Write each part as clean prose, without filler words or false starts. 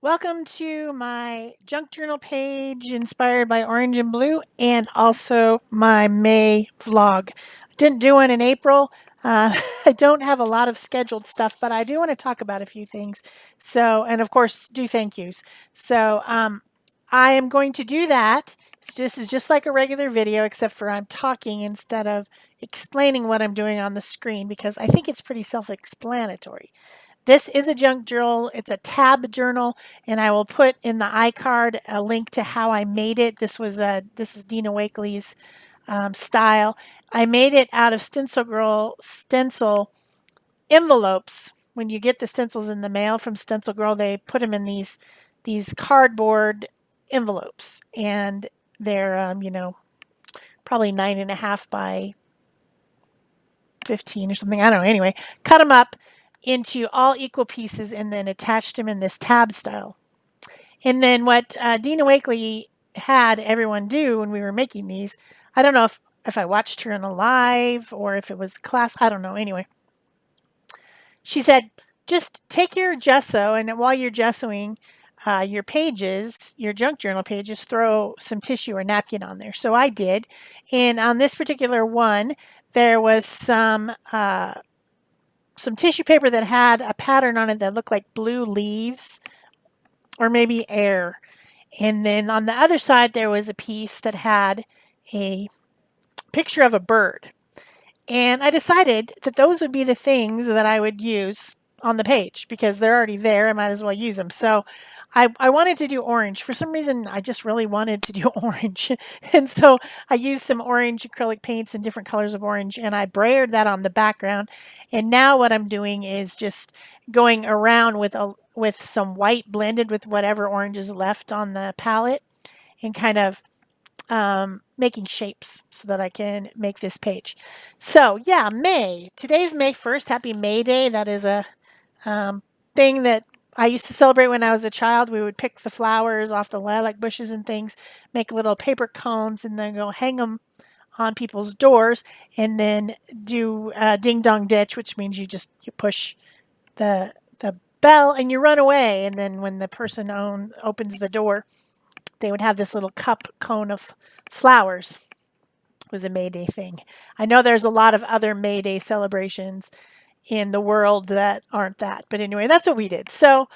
Welcome to my junk journal page inspired by orange and blue, and also my May vlog. I didn't do one in April. I don't have a lot of scheduled stuff, but I do want to talk about a few things. And of course, do thank yous. I am going to do that. This is just like a regular video, except for I'm talking instead of explaining what I'm doing on the screen because I think it's pretty self-explanatory. This is a junk journal. It's a tab journal, and I will put in the iCard a link to how I made it. This is Dina Wakley's style. I made it out of Stencil Girl stencil envelopes. When you get the stencils in the mail from Stencil Girl, they put them in these cardboard envelopes, and they're probably 9.5 by 15 or something. I don't know. Anyway, cut them up into all equal pieces and then attached them in this tab style. And then what Dina Wakley had everyone do when we were making these, I don't know if I watched her in a live or if it was class, I don't know. Anyway, she said, just take your gesso, and while you're gessoing your pages, your junk journal pages, throw some tissue or napkin on there. So I did. And on this particular one, there was some tissue paper that had a pattern on it that looked like blue leaves or maybe air. And then on the other side, there was a piece that had a picture of a bird. And I decided that those would be the things that I would use on the page because they're already there. I might as well use them. So I wanted to do orange. For some reason, I just really wanted to do orange. And so I used some orange acrylic paints in different colors of orange, and I brayered that on the background. And now what I'm doing is just going around with some white blended with whatever orange is left on the palette and kind of making shapes so that I can make this page. So yeah, May. Today's May 1st. Happy May Day. That is a thing that I used to celebrate when I was a child. We would pick the flowers off the lilac bushes and things, make little paper cones, and then go hang them on people's doors, and then do ding dong ditch, which means you push the bell and you run away. And then when the person opens the door, they would have this little cup cone of flowers. It was a May Day thing. I know there's a lot of other May Day celebrations in the world that aren't that. But anyway, that's what we did. So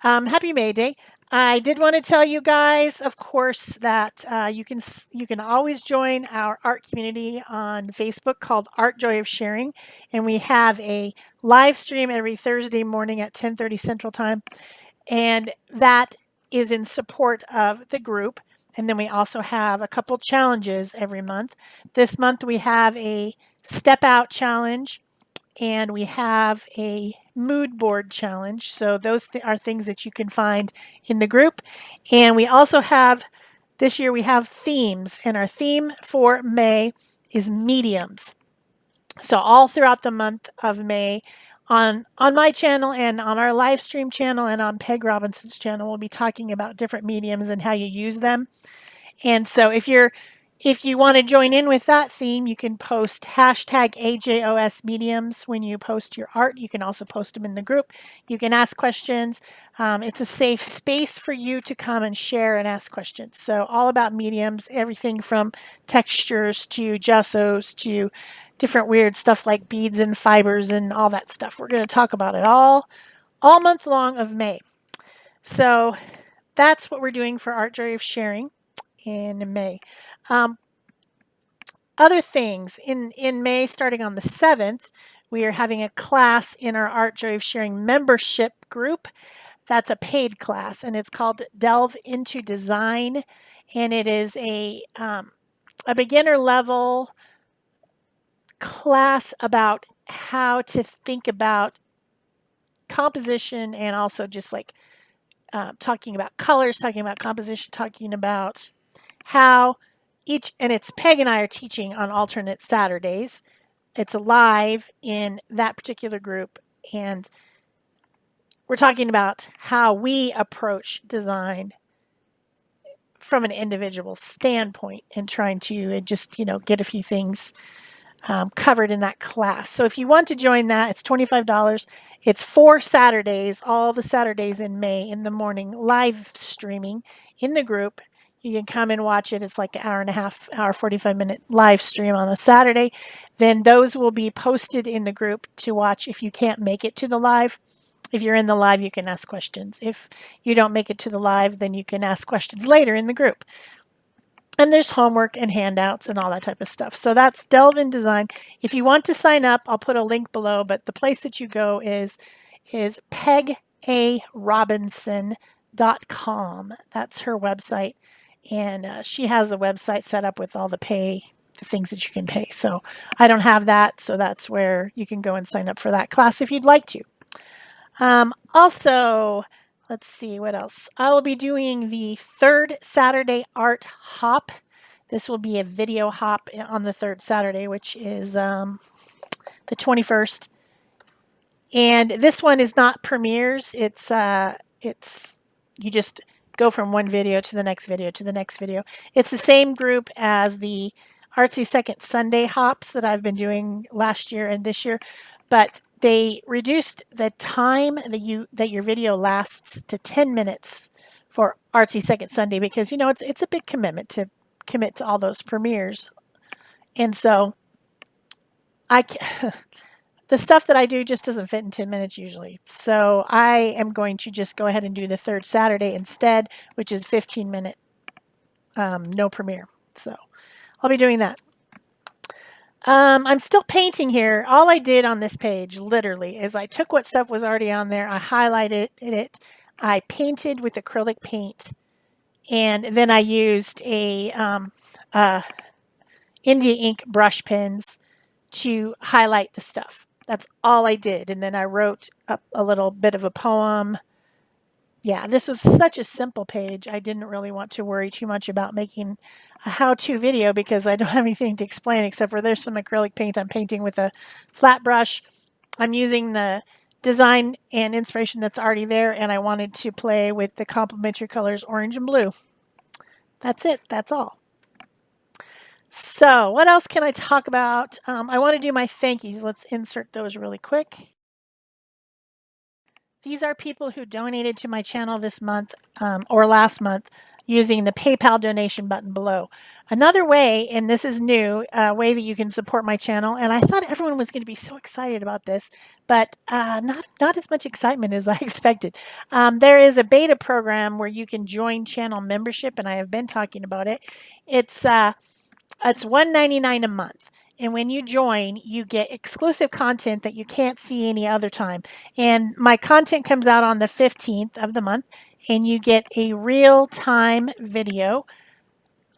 happy May Day. I did want to tell you guys, of course, that you can always join our art community on Facebook called Art Joy of Sharing, and we have a live stream every Thursday morning at 10:30 Central Time, and that is in support of the group. And then we also have a couple challenges every month. This month we have a step out challenge, and we have a mood board challenge. So those are things that you can find in the group. And we also have, this year we have themes, and our theme for May is mediums. So all throughout the month of May, on my channel and on our live stream channel and on Peg Robinson's channel, we'll be talking about different mediums and how you use them. And so if you want to join in with that theme, you can post hashtag AJOS mediums when you post your art. You can also post them in the group. You can ask questions. It's a safe space for you to come and share and ask questions. So all about mediums, everything from textures to gessos to different weird stuff like beads and fibers and all that stuff. We're going to talk about it all month long of May. So that's what we're doing for Art Joy of Sharing in May. Other things, in May, starting on the 7th, we are having a class in our Art Joy of Sharing membership group. That's a paid class, and it's called Delve into Design, and it is a beginner level class about how to think about composition, and also just like talking about colors, talking about composition, talking about how and it's Peg and I are teaching on alternate Saturdays. It's live in that particular group, and we're talking about how we approach design from an individual standpoint and trying to just get a few things covered in that class. So if you want to join that, it's $25. It's 4 Saturdays, all the Saturdays in May in the morning, live streaming in the group. You can come and watch it. It's like an hour and a half, hour, 45-minute live stream on a Saturday. Then those will be posted in the group to watch if you can't make it to the live. If you're in the live, you can ask questions. If you don't make it to the live, then you can ask questions later in the group. And there's homework and handouts and all that type of stuff. So that's Delve in Design. If you want to sign up, I'll put a link below, but the place that you go is pegarobinson.com. That's her website. And she has a website set up with all the things that you can pay. So I don't have that, so that's where you can go and sign up for that class if you'd like to. Also, let's see what else. I will be doing the third Saturday art hop. This will be a video hop on the third Saturday, which is the 21st. And this one is not premieres. It's you just go from one video to the next video to the next video. It's the same group as the Artsy Second Sunday hops that I've been doing last year and this year, but they reduced the time that your video lasts to 10 minutes for Artsy Second Sunday because it's a big commitment to commit to all those premieres, and so the stuff that I do just doesn't fit in 10 minutes usually. So I am going to just go ahead and do the third Saturday instead, which is 15-minute, no premiere. So I'll be doing that. I'm still painting here. All I did on this page, literally, is I took what stuff was already on there, I highlighted it, I painted with acrylic paint, and then I used India ink brush pens to highlight the stuff. That's all I did. And then I wrote up a little bit of a poem. Yeah, this was such a simple page. I didn't really want to worry too much about making a how-to video because I don't have anything to explain except for there's some acrylic paint I'm painting with a flat brush. I'm using the design and inspiration that's already there, and I wanted to play with the complementary colors orange and blue. That's it. That's all. So what else can I talk about? I want to do my thank yous. Let's insert those really quick. These are people who donated to my channel this month or last month using the PayPal donation button below. Another way, and this is new, way that you can support my channel, and I thought everyone was going to be so excited about this, but not as much excitement as I expected. There is a beta program where you can join channel membership, and I have been talking about it. It's $1.99 a month. And when you join, you get exclusive content that you can't see any other time. And my content comes out on the 15th of the month, and you get a real-time video,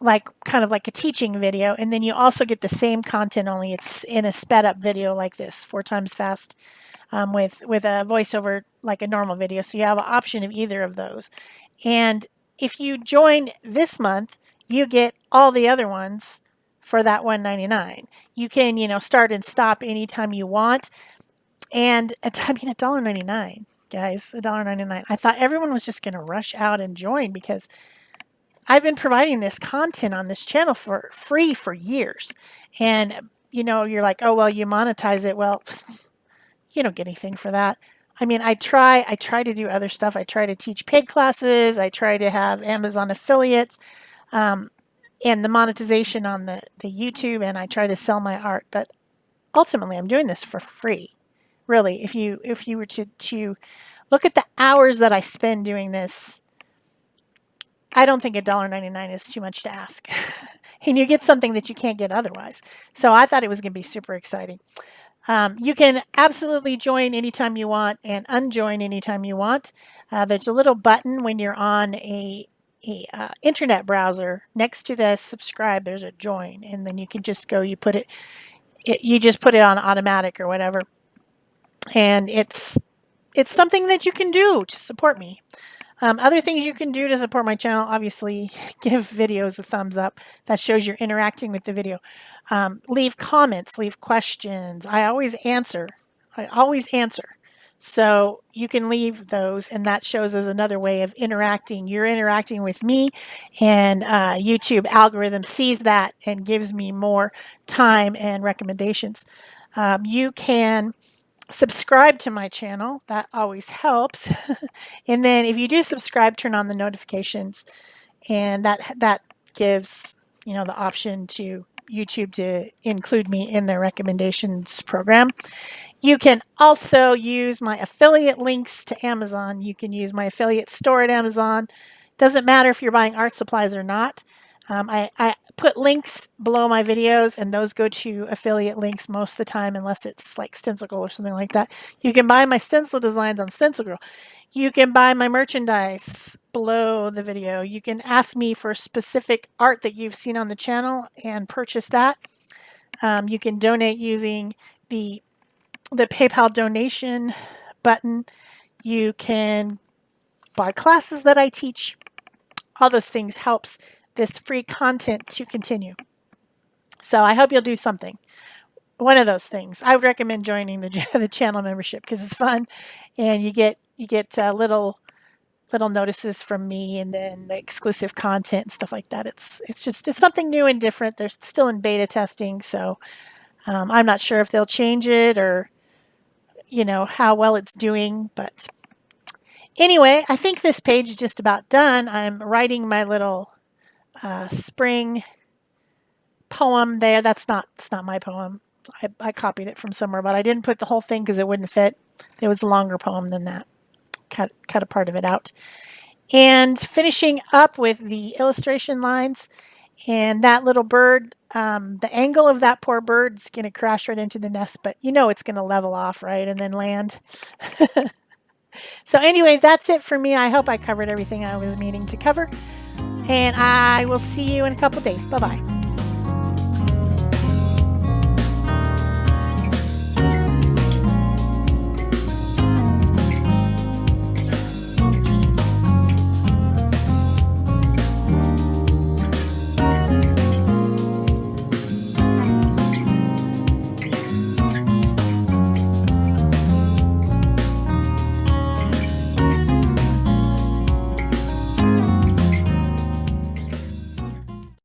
kind of like a teaching video. And then you also get the same content, only it's in a sped-up video like this, 4 times fast, with a voiceover like a normal video. So you have an option of either of those. And if you join this month, you get all the other ones for that $1.99. You can, start and stop anytime you want. And $1.99, guys, $1.99. I thought everyone was just going to rush out and join because I've been providing this content on this channel for free for years. And, you're like, oh, well, you monetize it. Well, you don't get anything for that. I mean, I try to do other stuff. I try to teach paid classes. I try to have Amazon affiliates. And the monetization on the YouTube, and I try to sell my art, but ultimately I'm doing this for free. Really, if you were to look at the hours that I spend doing this, I don't think $1.99 is too much to ask. And you get something that you can't get otherwise. So I thought it was going to be super exciting. You can absolutely join anytime you want and unjoin anytime you want. There's a little button when you're on a internet browser next to the subscribe. There's a join, and then you can just go. You just put it on automatic or whatever, and it's something that you can do to support me. Other things you can do to support my channel, obviously, give videos a thumbs up. That shows you're interacting with the video. Leave comments, leave questions. I always answer. So you can leave those, and that shows us another way of interacting. You're interacting with me, and YouTube algorithm sees that and gives me more time and recommendations. You can subscribe to my channel. That always helps. And then if you do subscribe, turn on the notifications, and that gives the option to YouTube to include me in their recommendations program. You can also use my affiliate links to Amazon. You can use my affiliate store at Amazon. Doesn't matter if you're buying art supplies or not. I put links below my videos, and those go to affiliate links most of the time, unless it's like Stencil or something like that. You can buy my stencil designs on Stencil Girl. You can buy my merchandise below the video. You can ask me for specific art that you've seen on the channel and purchase that. You can donate using the PayPal donation button. You can buy classes that I teach. All those things helps this free content to continue. So I hope you'll do something. One of those things. I would recommend joining the channel membership because it's fun, and you get little notices from me, and then the exclusive content and stuff like that. It's something new and different. They're still in beta testing, so I'm not sure if they'll change it or how well it's doing. But anyway, I think this page is just about done. I'm writing my little spring poem there. It's not my poem. I copied it from somewhere, but I didn't put the whole thing because it wouldn't fit. There was a longer poem than that. Cut a part of it out. And finishing up with the illustration lines, and that little bird, the angle of that poor bird's going to crash right into the nest, but it's going to level off, right, and then land. So anyway, that's it for me. I hope I covered everything I was meaning to cover, and I will see you in a couple days. Bye-bye.